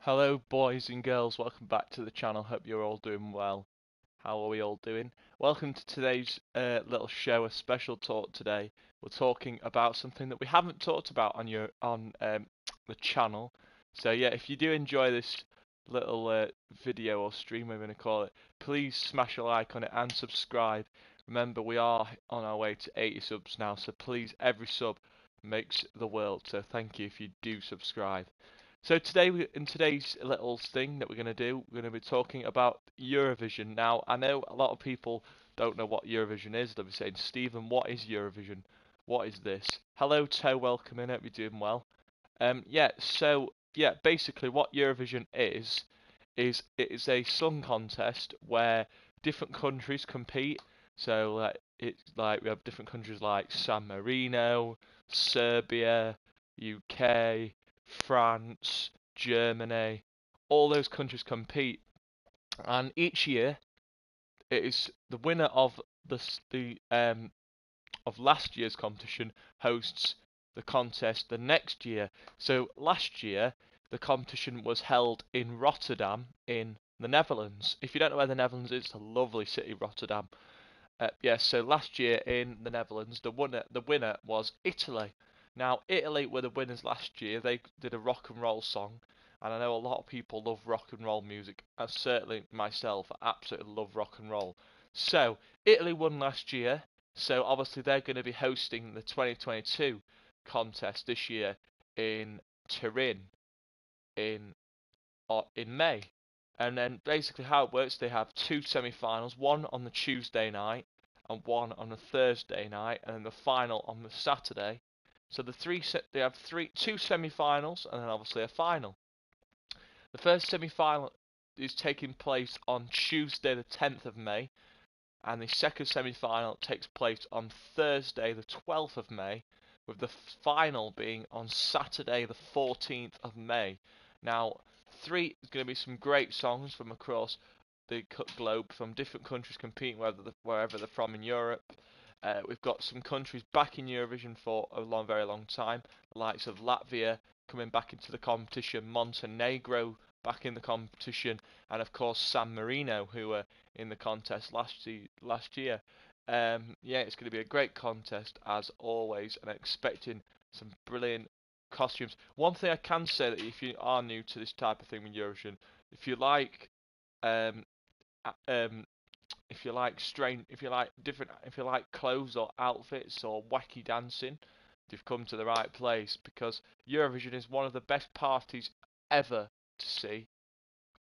Hello boys and girls, welcome back to the channel, hope you're all doing well. How are we all doing? Welcome to today's little show, a special talk today. We're talking about something that we haven't talked about on the channel. So yeah, if you do enjoy this little video or stream, we're going to call it, please smash a like on it and subscribe. Remember, we are on our way to 80 subs now, so please, every sub makes the world, so thank you if you do subscribe. So today, in today's little thing that we're going to do, we're going to be talking about Eurovision. Now, I know a lot of people don't know what Eurovision is. They'll be saying, Stephen, what is Eurovision? What is this? Hello, Toe, welcome in. Hope you're doing well. Basically, what Eurovision is it is a song contest where different countries compete. So it's like we have different countries like San Marino, Serbia, UK, France, Germany. All those countries compete, and each year it is the winner of the of last year's competition hosts the contest the next year. So last year the competition was held in Rotterdam in the Netherlands. If you don't know where the Netherlands is, it's a lovely city, Rotterdam. Yes, so last year in the Netherlands, the winner was Italy. Now, Italy were the winners last year. They did a rock and roll song, and I know a lot of people love rock and roll music. And certainly myself, I absolutely love rock and roll. So, Italy won last year, so obviously they're going to be hosting the 2022 contest this year in Turin in in May. And then basically how it works, they have two semi-finals, one on the Tuesday night and one on the Thursday night, and then the final on the Saturday. So they have two semi-finals and then obviously a final. The first semi-final is taking place on Tuesday the 10th of May, and the second semi-final takes place on Thursday the 12th of May, with the final being on Saturday the 14th of May. Now, three is going to be some great songs from across the globe, from different countries competing wherever they're from in Europe. We've got some countries back in Eurovision for a very long time, the likes of Latvia coming back into the competition, Montenegro back in the competition, and of course San Marino, who were in the contest last year. Yeah, it's going to be a great contest as always, and expecting some brilliant costumes. One thing I can say, that if you are new to this type of thing with Eurovision, if you like um, if you like if you like clothes or outfits or wacky dancing, you've come to the right place, because Eurovision is one of the best parties ever to see.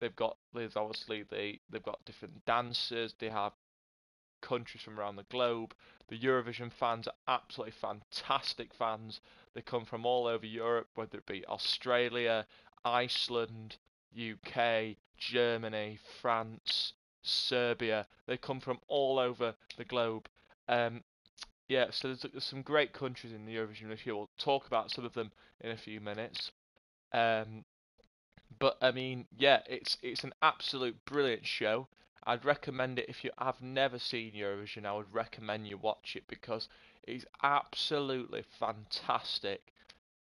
There's obviously they've got different dancers, they have countries from around the globe. The Eurovision fans are absolutely fantastic fans. They come from all over Europe, whether it be Australia, Iceland, UK, Germany, France, Serbia. They come from all over the globe. Um, yeah, so there's some great countries in the Eurovision this year. We'll talk about some of them in a few minutes. Um, but I mean, yeah, it's an absolute brilliant show. I'd recommend it if you have never seen Eurovision. I would recommend you watch it because it's absolutely fantastic.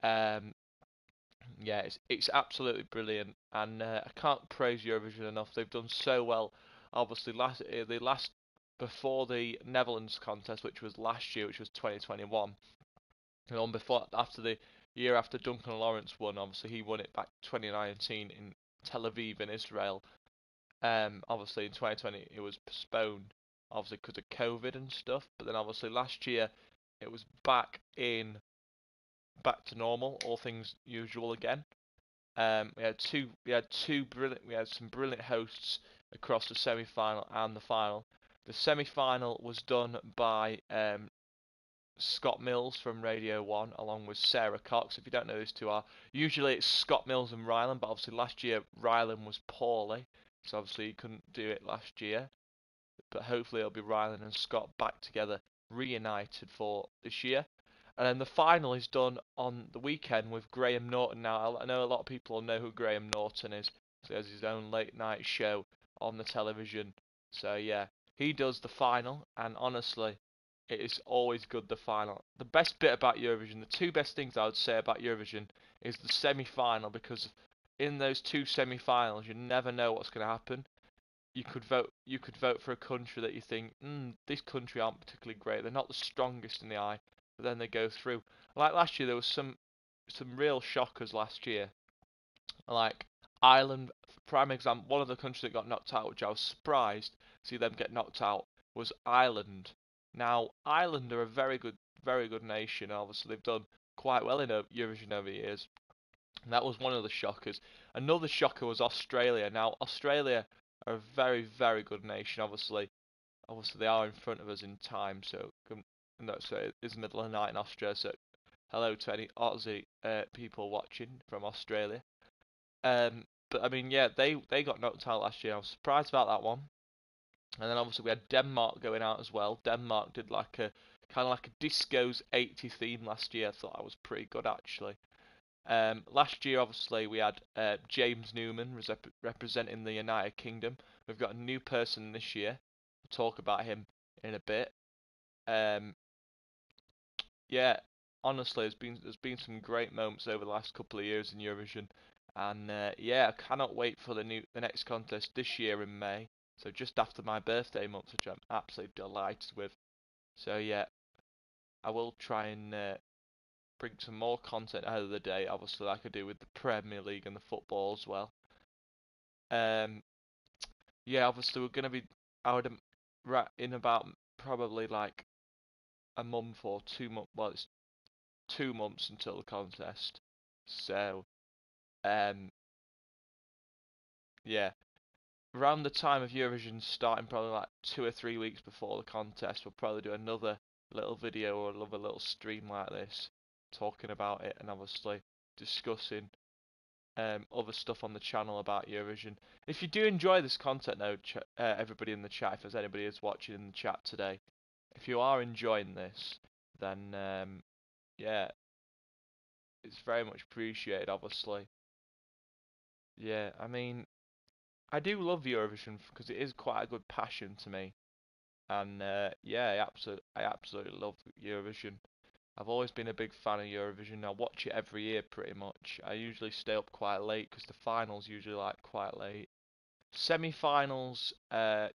Um, yeah, it's absolutely brilliant, and I can't praise Eurovision enough. They've done so well. Obviously, last before the Netherlands contest, which was last year, which was 2021, and on before after the year after Duncan Lawrence won. Obviously, he won it back 2019 in Tel Aviv in Israel. Obviously in 2020 it was postponed, obviously because of COVID and stuff. But then obviously last year it was back to normal, all things usual again. We had some brilliant hosts across the semi-final and the final. The semi-final was done by Scott Mills from Radio 1 along with Sarah Cox. If you don't know who these two are, usually it's Scott Mills and Rylan, but obviously last year Rylan was poorly, so obviously he couldn't do it last year. But hopefully it'll be Rylan and Scott back together, reunited for this year. And then the final is done on the weekend with Graham Norton. Now, I know a lot of people know who Graham Norton is. So he has his own late night show on the television. So yeah, he does the final, and honestly, it is always good, the final. The best bit about Eurovision, the two best things I would say about Eurovision, is the semi-final, because in those two semi-finals, you never know what's going to happen. You could vote for a country that you think, this country aren't particularly great. They're not the strongest in the eye, but then they go through. Like last year, there was some real shockers last year. Like Ireland, prime example, one of the countries that got knocked out, which I was surprised to see them get knocked out, was Ireland. Now, Ireland are a very good nation. Obviously, they've done quite well in Eurovision over the years. And that was one of the shockers. Another shocker was Australia. Now, Australia are a very good nation. Obviously they are in front of us in time. So it's the middle of the night in Australia. So hello to any Aussie people watching from Australia. But I mean, yeah, they got knocked out last year. I was surprised about that one. And then obviously we had Denmark going out as well. Denmark did like a kind of like a disco's 80 theme last year. I thought that was pretty good actually. Last year, obviously, we had James Newman representing the United Kingdom. We've got a new person this year. We'll talk about him in a bit. Um, yeah, honestly, there's been some great moments over the last couple of years in Eurovision, and yeah, I cannot wait for the next contest this year in May. So just after my birthday month, which I'm absolutely delighted with. So yeah, I will try and bring some more content out of the day, obviously like I do with the Premier League and the football as well. Um, yeah, obviously we're gonna be out right in about probably like a month or 2 months. Well, it's 2 months until the contest. So, um, yeah, around the time of Eurovision starting, probably like 2 or 3 weeks before the contest, we'll probably do another little video or another little stream like this, talking about it and obviously discussing other stuff on the channel about Eurovision. If you do enjoy this content though, everybody in the chat, if there's anybody who's watching in the chat today, if you are enjoying this, then yeah, it's very much appreciated, obviously. Yeah, I mean, I do love Eurovision because it is quite a good passion to me, and yeah, I absolutely love Eurovision. I've always been a big fan of Eurovision. I watch it every year pretty much. I usually stay up quite late because the finals usually like quite late. Semi-finals,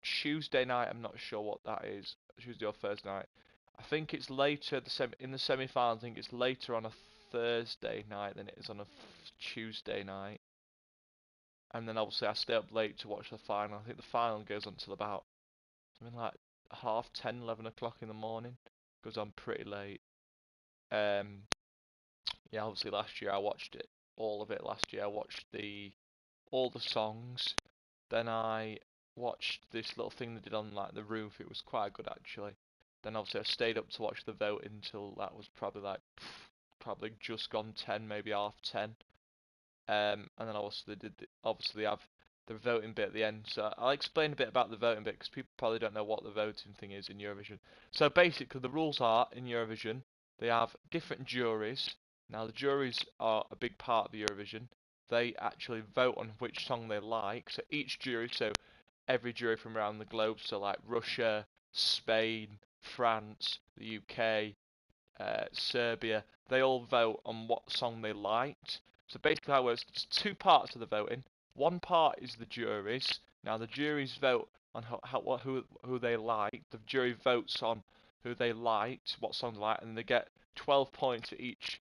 Tuesday night. I'm not sure what that is. Tuesday or Thursday night. I think it's later. In the semi-finals, I think it's later on a Thursday night than it is on a Tuesday night. And then obviously I stay up late to watch the final. I think the final goes on till about something like half 10, 11 o'clock in the morning. Goes on pretty late. Um, yeah, obviously last year I watched it, all of it last year. I watched all the songs. Then I watched this little thing they did on like the roof. It was quite good actually. Then obviously I stayed up to watch the vote until that was probably like probably just gone 10, maybe half 10. And then obviously obviously they have the voting bit at the end. So I'll explain a bit about the voting bit because people probably don't know what the voting thing is in Eurovision. So basically the rules are in Eurovision they have different juries. Now the juries are a big part of the Eurovision. They actually vote on which song they like. So each jury, so every jury from around the globe, so like Russia, Spain, France, the UK, Serbia, they all vote on what song they liked. So basically how it works, there's two parts of the voting. One part is the juries. Now the juries vote on who they like. The jury votes on who they liked, what song they like, and they get 12 points for each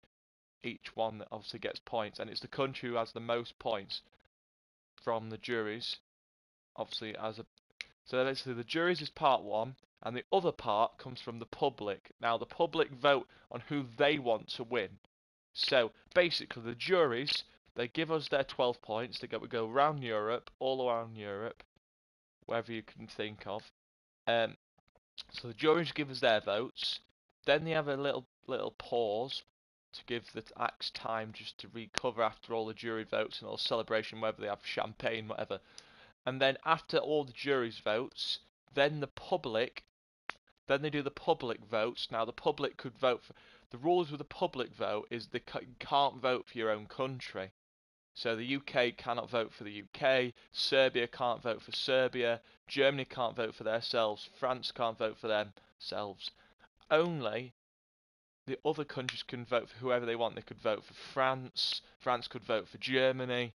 one that obviously gets points, and it's the country who has the most points from the juries, obviously as a so basically the juries is part one, and the other part comes from the public. Now the public vote on who they want to win. So basically the juries, they give us their 12 points. We go around Europe, all around Europe, wherever you can think of. Um, so the juries give us their votes. Then they have a little pause to give the acts time just to recover after all the jury votes and all the celebration, whether they have champagne, whatever. And then after all the jury's votes, then the public, then they do the public votes. Now the public could vote for, the rules with the public vote is they can't vote for your own country. So the UK cannot vote for the UK, Serbia can't vote for Serbia, Germany can't vote for themselves, France can't vote for themselves. Only the other countries can vote for whoever they want. They could vote for France, France could vote for Germany,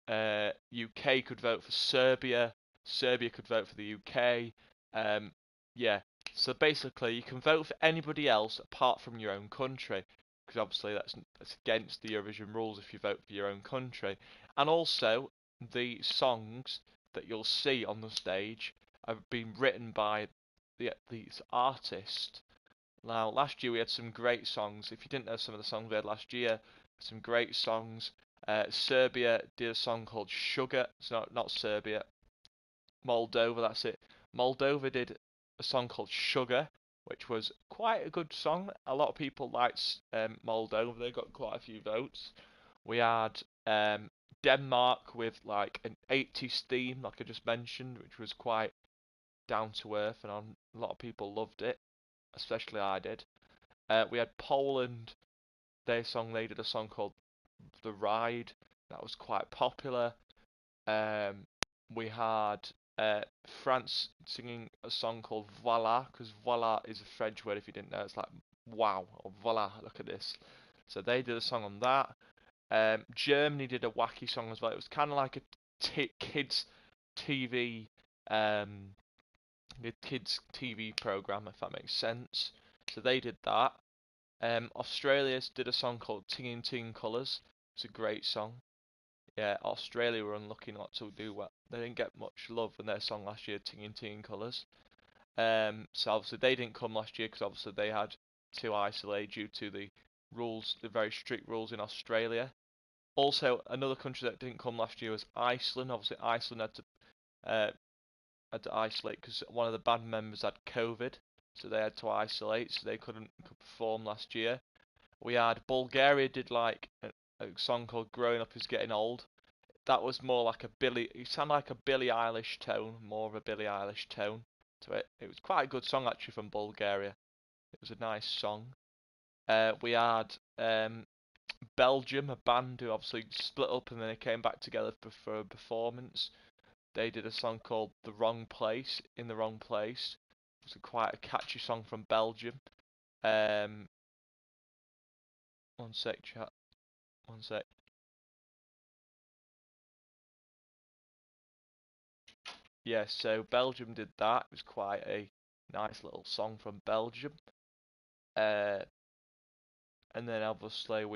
UK could vote for Serbia. Serbia could vote for the UK. Um, yeah. So basically, you can vote for anybody else apart from your own country, because obviously that's against the Eurovision rules if you vote for your own country. And also, the songs that you'll see on the stage have been written by these artists. Now, last year we had some great songs. If you didn't know some of the songs we had last year, some great songs. Serbia did a song called Sugar. It's not Serbia. Moldova, that's it. Moldova did a song called Sugar, which was quite a good song. A lot of people liked Moldova. They got quite a few votes. We had Denmark with like an 80s theme, like I just mentioned, which was quite down to earth, and a lot of people loved it, especially I did. We had Poland. They did a song called The Ride. That was quite popular. Um, we had France singing a song called Voila, because voila is a French word if you didn't know. It's like wow or voila, look at this. So they did a song on that. Germany did a wacky song as well. It was kind of like a kids TV, um, the kids TV program, if that makes sense. So they did that. Australia did a song called Tingin Ting Colours. It's a great song. Yeah, Australia were unlucky not to do well. They didn't get much love in their song last year, Tingin Ting Colours. So obviously they didn't come last year because obviously they had to isolate due to the rules, the very strict rules in Australia. Also, another country that didn't come last year was Iceland. Obviously, Iceland uh, had to isolate because one of the band members had COVID, so they had to isolate, so they couldn't perform last year. We had Bulgaria did like a song called "Growing Up Is Getting Old." That was more like a Billy. It sounded like a Billie Eilish tone, more of a Billie Eilish tone to it. It was quite a good song actually from Bulgaria. It was a nice song. We had Belgium, a band who obviously split up and then they came back together for a performance. They did a song called "The Wrong Place," in the Wrong Place. It was quite a catchy song from Belgium. Um, one sec, chat. One sec. Yeah, so Belgium did that. It was quite a nice little song from Belgium. Uh, and then obviously um,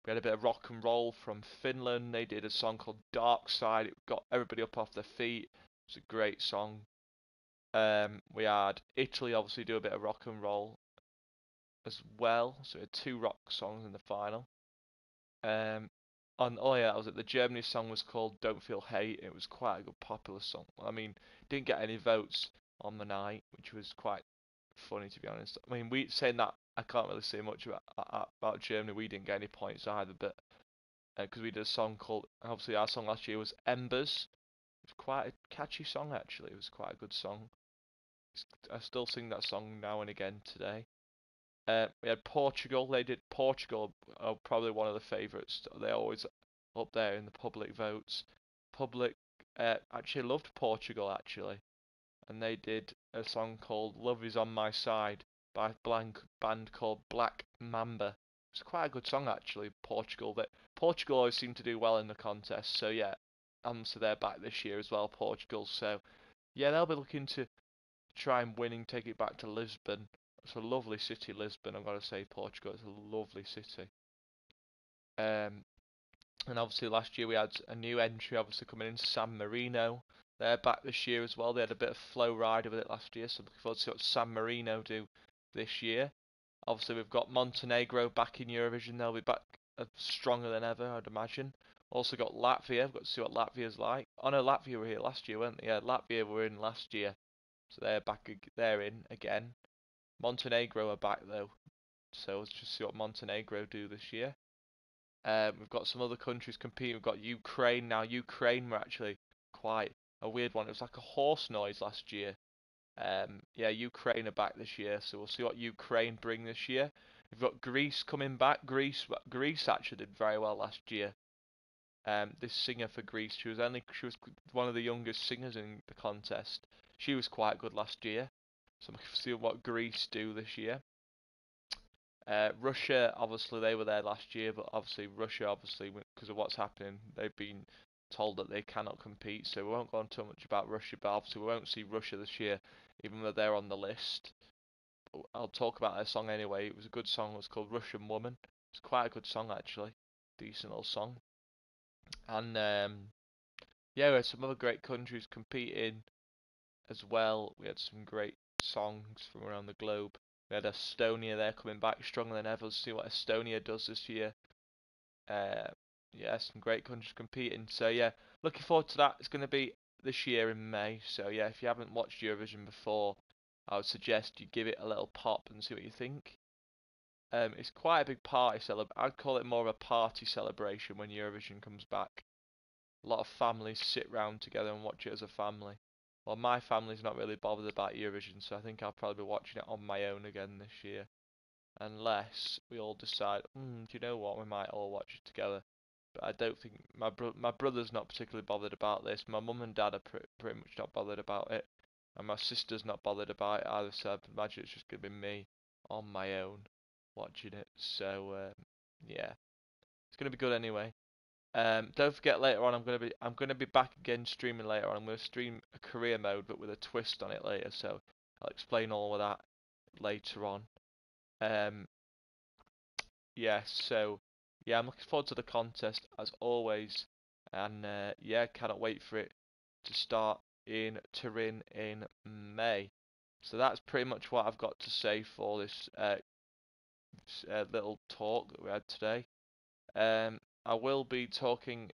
we had a bit of rock and roll from Finland. They did a song called Dark Side. It got everybody up off their feet. It was a great song. We had Italy obviously do a bit of rock and roll as well. So we had two rock songs in the final. Um, oh yeah, that was it. The Germany song was called "Don't Feel Hate." It was quite a good popular song. I mean, didn't get any votes on the night, which was quite funny to be honest. I mean, we saying that I can't really say much about Germany. We didn't get any points either, but because we did a song called obviously our song last year was Embers. It was quite a catchy song actually. It was quite a good song. I still sing that song now and again today. We had Portugal. They did Portugal are probably one of the favourites. They're always up there in the public votes. Public actually loved Portugal actually, and they did a song called "Love Is on My Side" by a blank band called Black Mamba. It's quite a good song actually. Portugal always seem to do well in the contest. So yeah, so they're back this year as well. Portugal. So yeah, they'll be looking to try and winning, take it back to Lisbon. It's a lovely city, Lisbon. I've got to say, Portugal is a lovely city. Um, and obviously last year we had a new entry, obviously coming in, San Marino. They're back this year as well. They had a bit of flow ride with it last year, so looking forward to see what San Marino do this year. Obviously we've got Montenegro back in Eurovision. They'll be back stronger than ever, I'd imagine. Also got Latvia. We've got to see what Latvia's like. Oh no, Latvia were here last year, weren't they? Yeah, Latvia were in last year. So they're back. They're in again. Montenegro are back though, so let's just see what Montenegro do this year. We've got some other countries competing. We've got Ukraine now. Ukraine were actually quite a weird one. It was like a horse noise last year. Yeah, Ukraine are back this year, so we'll see what Ukraine bring this year. We've got Greece coming back. Greece actually did very well last year. This singer for Greece, she was one of the youngest singers in the contest. She was quite good last year. So we'll see what Greece do this year. Russia, obviously, they were there last year, but obviously Russia, obviously, because of what's happening, they've been told that they cannot compete. So we won't go on too much about Russia, but obviously we won't see Russia this year, even though they're on the list. I'll talk about their song anyway. It was a good song. It was called Russian Woman. It's quite a good song actually, decent old song. And yeah, we had some other great countries competing as well. We had some great songs from around the globe. We had Estonia there coming back stronger than ever. Let's see what Estonia does this year. Uh, yeah, some great countries competing. So yeah, looking forward to that. It's going to be this year in May. So yeah, if you haven't watched Eurovision before, I would suggest you give it a little pop and see what you think. It's quite a big party I'd call it more of a party celebration when Eurovision comes back. A lot of families sit round together and watch it as a family. Well, my family's not really bothered about Eurovision, so I think I'll probably be watching it on my own again this year. Unless we all decide, do you know what, we might all watch it together. But I don't think my brother's not particularly bothered about this. My mum and dad are pretty much not bothered about it, and my sister's not bothered about it either. So I imagine it's just gonna be me on my own watching it. So yeah, it's gonna be good anyway. Don't forget later on I'm gonna be back again streaming later on. I'm gonna stream a career mode but with a twist on it later. So I'll explain all of that later on. Um, yeah, so yeah, I'm looking forward to the contest as always, and yeah, cannot wait for it to start in Turin in May. So that's pretty much what I've got to say for this little talk that we had today. I will be talking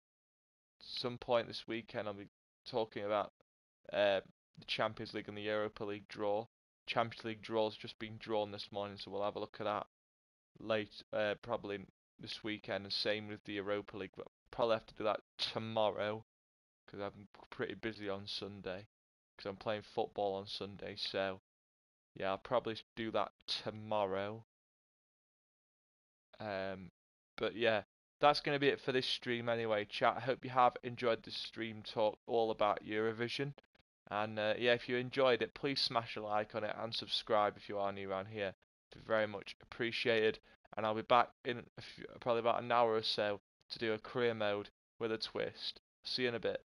some point this weekend. I'll be talking about the Champions League and the Europa League draw. Champions League draw's just been drawn this morning, so we'll have a look at that late, probably this weekend, and same with the Europa League. But probably have to do that tomorrow because I'm pretty busy on Sunday because I'm playing football on Sunday. So yeah, I'll probably do that tomorrow. But yeah, that's going to be it for this stream anyway, chat. I hope you have enjoyed this stream talk all about Eurovision. And yeah, if you enjoyed it, please smash a like on it and subscribe if you are new around here. It'd be very much appreciated. And I'll be back in probably about an hour or so to do a career mode with a twist. See you in a bit.